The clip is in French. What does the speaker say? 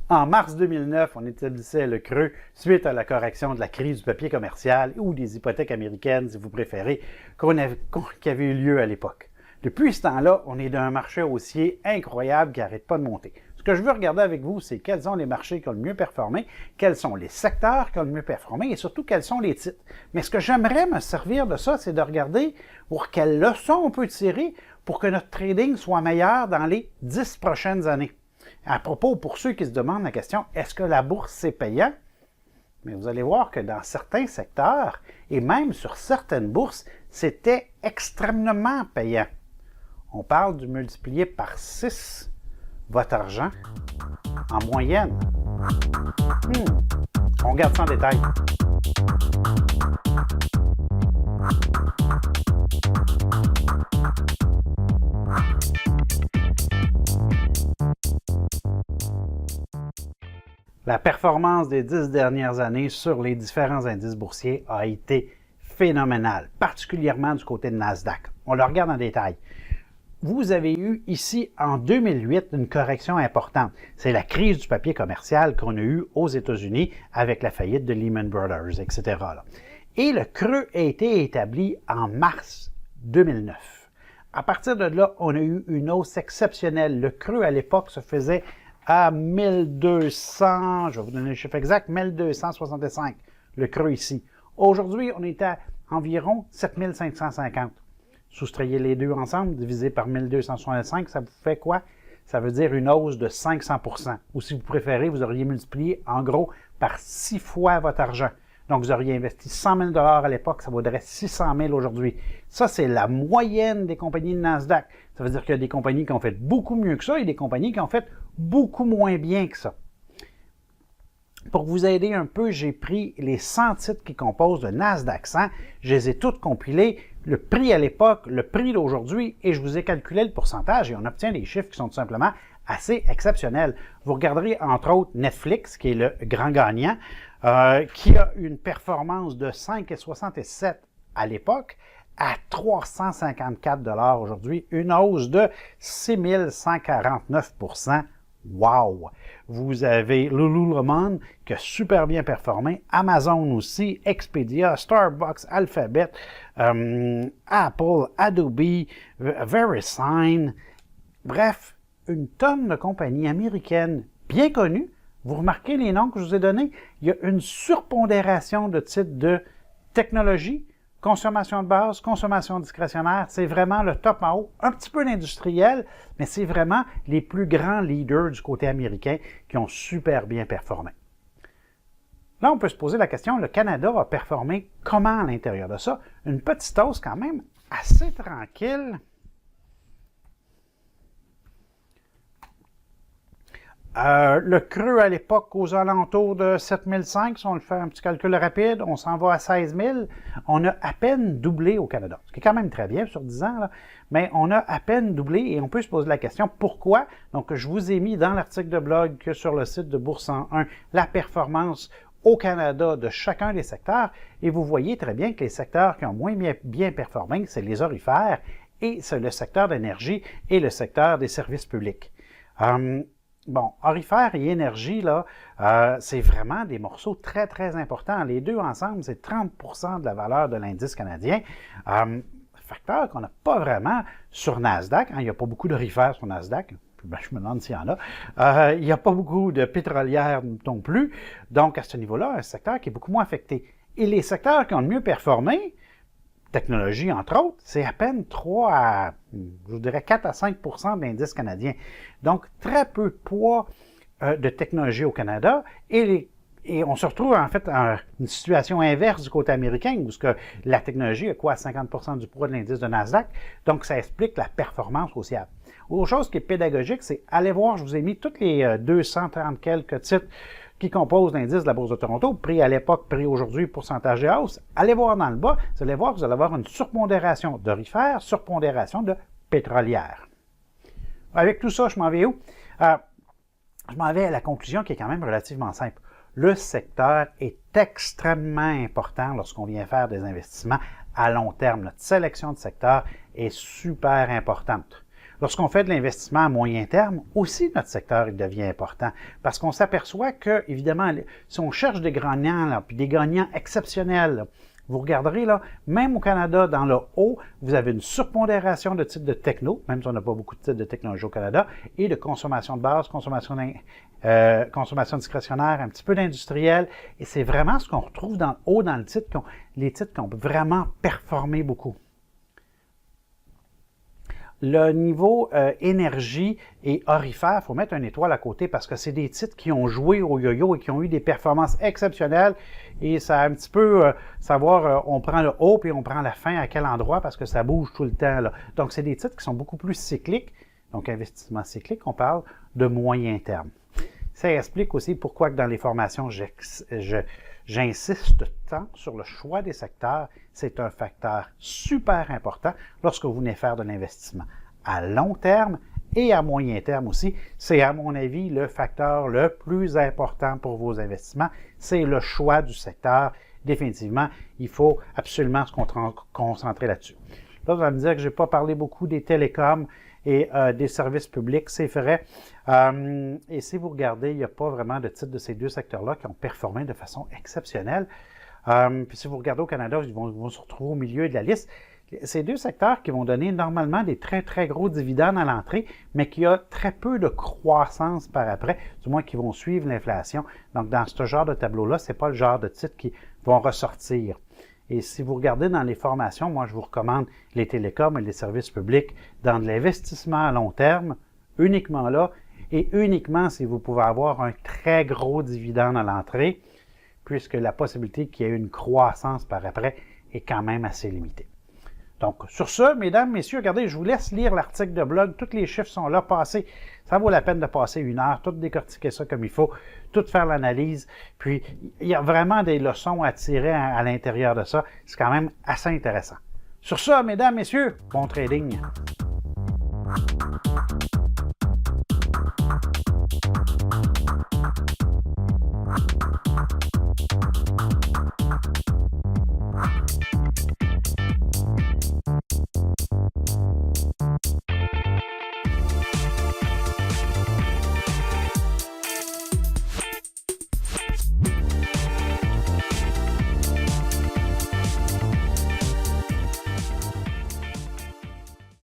En mars 2009, on établissait le creux suite à la correction de la crise du papier commercial ou des hypothèques américaines, si vous préférez, qui avait eu lieu à l'époque. Depuis ce temps-là, on est dans un marché haussier incroyable qui n'arrête pas de monter. Ce que je veux regarder avec vous, c'est quels sont les marchés qui ont le mieux performé, quels sont les secteurs qui ont le mieux performé et surtout quels sont les titres. Mais ce que j'aimerais me servir de ça, c'est de regarder pour quelles leçons on peut tirer pour que notre trading soit meilleur dans les 10 prochaines années. À propos, pour ceux qui se demandent la question, est-ce que la bourse c'est payant? Mais vous allez voir que dans certains secteurs et même sur certaines bourses, c'était extrêmement payant. On parle de multiplier par 6 votre argent en moyenne. On regarde ça en détail. La performance des 10 dernières années sur les différents indices boursiers a été phénoménale, particulièrement du côté de Nasdaq. On le regarde en détail. Vous avez eu ici, en 2008, une correction importante. C'est la crise du papier commercial qu'on a eue aux États-Unis avec la faillite de Lehman Brothers, etc. Et le creux a été établi en mars 2009. À partir de là, on a eu une hausse exceptionnelle. Le creux, à l'époque, se faisait à 1200, je vais vous donner le chiffre exact, 1265, le creux ici. Aujourd'hui, on est à environ 7550. Soustrayez les deux ensemble, divisé par 1265, ça vous fait quoi? Ça veut dire une hausse de 500%. Ou si vous préférez, vous auriez multiplié en gros par 6 fois votre argent. Donc, vous auriez investi 100 000 à l'époque, ça vaudrait 600 000 aujourd'hui. Ça, c'est la moyenne des compagnies de Nasdaq. Ça veut dire qu'il y a des compagnies qui ont fait beaucoup mieux que ça et des compagnies qui ont fait beaucoup moins bien que ça. Pour vous aider un peu, j'ai pris les 100 titres qui composent le Nasdaq 100. Je les ai toutes compilés, le prix à l'époque, le prix d'aujourd'hui, et je vous ai calculé le pourcentage et on obtient des chiffres qui sont tout simplement assez exceptionnels. Vous regarderez entre autres Netflix, qui est le grand gagnant, qui a une performance de 5,67 à l'époque à 354 aujourd'hui, une hausse de 6149%. Wow! Vous avez Lululemon qui a super bien performé, Amazon aussi, Expedia, Starbucks, Alphabet, Apple, Adobe, VeriSign, bref, une tonne de compagnies américaines bien connues. Vous remarquez les noms que je vous ai donnés? Il y a une surpondération de titres de technologie, consommation de base, consommation discrétionnaire, c'est vraiment le top en haut. Un petit peu d'industriel, mais c'est vraiment les plus grands leaders du côté américain qui ont super bien performé. Là, on peut se poser la question, le Canada va performer comment à l'intérieur de ça? Une petite hausse quand même assez tranquille. Le creux à l'époque aux alentours de 7005, si on le fait un petit calcul rapide, on s'en va à 16 000. On a à peine doublé au Canada, ce qui est quand même très bien sur 10 ans, là. Mais on a à peine doublé et on peut se poser la question pourquoi. Donc, je vous ai mis dans l'article de blog que sur le site de Bourse 101 la performance au Canada de chacun des secteurs et vous voyez très bien que les secteurs qui ont moins bien performé, c'est les orifères et c'est le secteur d'énergie et le secteur des services publics. Bon, orifères et énergie, là, c'est vraiment des morceaux très, très importants. Les deux ensemble, c'est 30% de la valeur de l'indice canadien. Facteur qu'on n'a pas vraiment sur Nasdaq. Il n'y a pas beaucoup d'orifères sur Nasdaq. Ben, je me demande s'il y en a. Il n'y a pas beaucoup de pétrolières non plus. Donc, à ce niveau-là, un secteur qui est beaucoup moins affecté. Et les secteurs qui ont le mieux performé, technologie, entre autres, c'est à peine 3 à, je dirais 4 à 5 de l'indice canadien. Donc, très peu de poids de technologie au Canada et on se retrouve en fait en une situation inverse du côté américain où la technologie a quoi, 50 du poids de l'indice de Nasdaq. Donc, ça explique la performance haussière. Autre chose qui est pédagogique, c'est allez voir, je vous ai mis toutes les 230 quelques titres qui composent l'indice de la Bourse de Toronto, prix à l'époque, prix aujourd'hui, pourcentage de hausse. Allez voir dans le bas, vous allez voir que vous allez avoir une surpondération d'orifères, surpondération de pétrolières. Avec tout ça, je m'en vais où? Je m'en vais à la conclusion qui est quand même relativement simple. Le secteur est extrêmement important lorsqu'on vient faire des investissements à long terme. Notre sélection de secteur est super importante. Lorsqu'on fait de l'investissement à moyen terme, aussi notre secteur il devient important parce qu'on s'aperçoit que, évidemment, si on cherche des gagnants, là, puis des gagnants exceptionnels, là, vous regarderez, là, même au Canada, dans le haut, vous avez une surpondération de titres de techno, même si on n'a pas beaucoup de titres de technologie au Canada, et de consommation de base, consommation discrétionnaire, un petit peu d'industriel. Et c'est vraiment ce qu'on retrouve dans le haut dans le titre, les titres qui ont vraiment performé beaucoup. Le niveau énergie et orifère, il faut mettre une étoile à côté parce que c'est des titres qui ont joué au yo-yo et qui ont eu des performances exceptionnelles. Et ça a un petit peu savoir, on prend le haut puis on prend la fin à quel endroit parce que ça bouge tout le temps, là. Donc, c'est des titres qui sont beaucoup plus cycliques. Donc, investissement cyclique, on parle de moyen terme. Ça explique aussi pourquoi que dans les formations, j'insiste tant sur le choix des secteurs. C'est un facteur super important lorsque vous venez faire de l'investissement. À long terme et à moyen terme aussi, c'est à mon avis le facteur le plus important pour vos investissements. C'est le choix du secteur. Définitivement, il faut absolument se concentrer là-dessus. Là, vous allez me dire que je n'ai pas parlé beaucoup des télécoms et des services publics, c'est vrai. Et si vous regardez, il n'y a pas vraiment de titre de ces deux secteurs-là qui ont performé de façon exceptionnelle. Puis si vous regardez au Canada, ils vont se retrouver au milieu de la liste. Ces deux secteurs qui vont donner normalement des très, très gros dividendes à l'entrée, mais qui a très peu de croissance par après, du moins qui vont suivre l'inflation. Donc, dans ce genre de tableau-là, ce n'est pas le genre de titres qui vont ressortir. Et si vous regardez dans les formations, moi, je vous recommande les télécoms et les services publics dans de l'investissement à long terme, uniquement là, et uniquement si vous pouvez avoir un très gros dividende à l'entrée, puisque la possibilité qu'il y ait une croissance par après est quand même assez limitée. Donc, sur ce, mesdames, messieurs, regardez, je vous laisse lire l'article de blog. Tous les chiffres sont là, passés. Ça vaut la peine de passer 1 heure, tout décortiquer ça comme il faut, tout faire l'analyse. Puis, il y a vraiment des leçons à tirer à l'intérieur de ça. C'est quand même assez intéressant. Sur ce, mesdames, messieurs, bon trading.